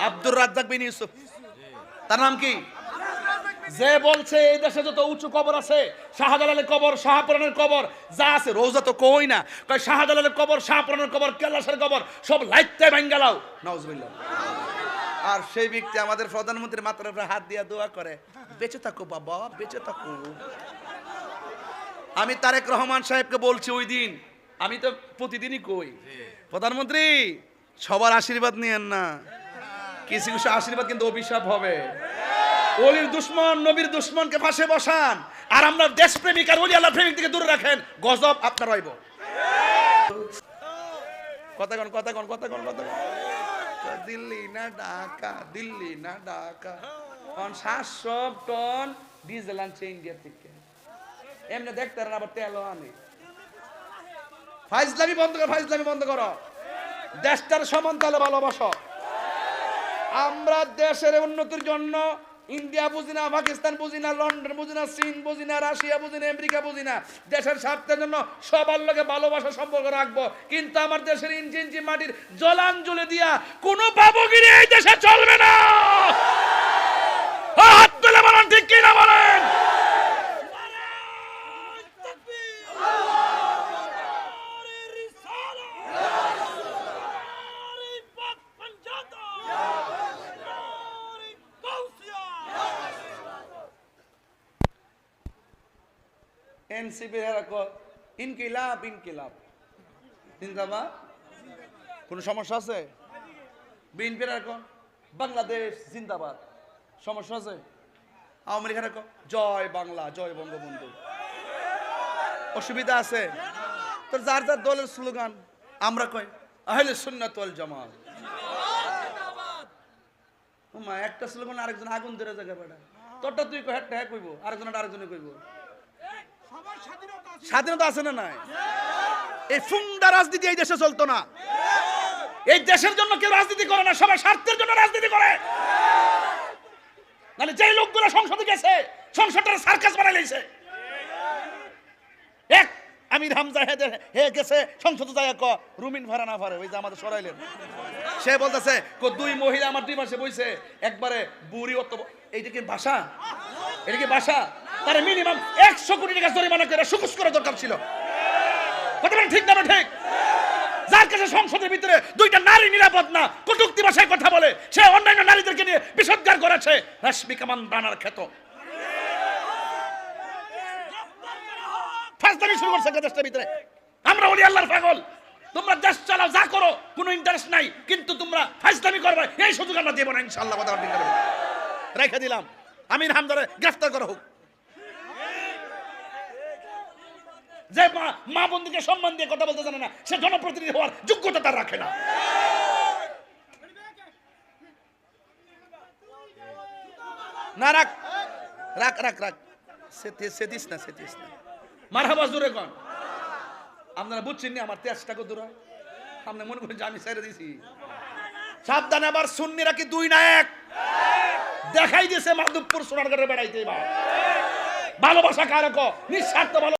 আব্দুর রাজ্জাক বিন ইউসুফ, তার নাম কি? যে বলছে এই দেশে যত উঁচু কবর আছে, শাহজালালের কবর, শাহপুরানের কবর যা আছে, রোজা তো কই না, কয় শাহজালালের কবর, শাহপুরানের কবর, কেলাসের কবর সব লাইতে ভাঙ্গালাও, নাউজুবিল্লাহ। আর সেই ব্যক্তি আমাদের প্রধানমন্ত্রীর মাথার উপরে হাত দিয়া দোয়া করে, বেঁচে থাকো বাবা, বেঁচে থাকো। আমি তারেক রহমান সাহেবকে বলছি ওই দিন, আমি তো প্রতিদিনই কই, প্রধানমন্ত্রী সবার আশীর্বাদ নিয়েন না, কিছু কিছু আশীর্বাদ কিন্তু অভিশাপ হবে। ওলির দুশ্মন, নবীর দুশ্মনকে পাশে বসান, আর আমরা দেশপ্রেমিক আর ওলি আল্লাহ প্রেমিক থেকে দূরে রাখেন, গজব আপনার হইব। কথা কন, কথা কন, কথা কন, কথা কন। দিল্লি না ঢাকা, দিল্লি না ঢাকা, 700 টন ডিজেল আনছে ইন্ডিয়া থেকে, এমনি দেখতে আবার তেলও আনে। ফাইজলামি বন্ধ করো, ফাইজলামি বন্ধ করো, দেশটার সমান্তরালে ভালোবাসো। আমরা দেশের উন্নতির জন্য ইন্ডিয়া বুঝি না, পাকিস্তান বুঝি না, লন্ডন বুঝি না, চীন বুঝি না, রাশিয়া বুঝি না, আমেরিকা বুঝি না, দেশের স্বার্থের জন্য সবার লগে ভালোবাসা সম্পর্ক রাখবো। কিন্তু আমার দেশের ইঞ্চি ইঞ্চি মাটির জলাঞ্জলি দিয়া কোনো বাবুগিরি এই দেশে চলবে না। হাত তুলে বলেন ঠিক কিনা বলেন। এনসিপি ইনকিলাব, ইনকিলাব জিন্দাবাদ, কোন সমস্যা আছে? বিএনপির বাংলাদেশ জিন্দাবাদ, সমস্যা আছে? আওয়ামী লীগের জয় বাংলা, জয় বঙ্গবন্ধু, অসুবিধা আছে? তোর যার যার দলের স্লোগান, আমরা কই আহলে সুন্নাত ওয়াল জামাত। ওমা একটা স্লোগান আরেকজন আগুন ধরে জায়গা বেড়া, তোরটা তুই কই, একটা হ্যাঁ কইবো, আরেকজনটা আরেকজনে কইবো। স্বাধীনতা আছে না নাই? এই ফুংডা রাজনীতি এই দেশে চলতো না। এই দেশের জন্য কেউ রাজনীতি করে না, সবাই স্বার্থের জন্য রাজনীতি করে। মানে যে লোকগুলো সংসদে গেছে, সংসদের সার্কাস বানাই লাইছে। এক আমির হামজা হে গেছে সংসদে যায়, রুমিন ভাড়া না ভাড়ে, ওই যে আমাদের সরাইলেন, সে বলতেছে দুই মহিলা আমার দুই পাশে বইছে, একবারে বুড়ি অত, এইটা কি ভাষা? এটা কি ভাষা? তার মিনিমাম 100 কোটি টাকা জরিমানা করে সুকুশ করা দরকার ছিল। কথা বলেন ঠিক না ঠিক? যার কাছে সংসদের ভিতরে দুইটা নারী নিরাপদ না, কটূক্তি ভাষায় কথা বলে, সে অন্যান্য নারীদেরকে নিয়ে বিষোদ্গার করেছে, রাশমিকা মান্দানার খ্যাত। ফাজলামি শুরু করছে দেশটার ভিতরে। আমরা ওলি আল্লাহর পাগল, তোমরা দেশ চালাও, যা করো, কোনো ইন্টারেস্ট নাই, কিন্তু তোমরা ফাজলামি করবে এই সুযোগ আমরা দেব না ইনশাআল্লাহ। কথা ঠিক করে রেখে দিলাম, আমির হামজারে গ্রেফতার করা হোক। যে মা বন্ধুকে সম্মান দিয়ে কথা বলতে জানে না, সে জনপ্রতিনিধি হওয়ার যোগ্যতা তার রাখে না। না রাখ রাখ রাখ রাখ, সেদিস না, সেদিস না। মারহাবা জোরে কোন, আপনারা বুঝছেন না আমার তেজটাকে দূর হয়, আপনি মনে করেন যে আমি ছেড়ে দিছি। সাবধানে, আবার সুন্নিরা কি 2 না 1? দেখাই দিয়েছে মাধবপুর সোনারগড়ে বেড়াইতে। ভালোবাসা কারক নিঃস্বার্থ ভালো।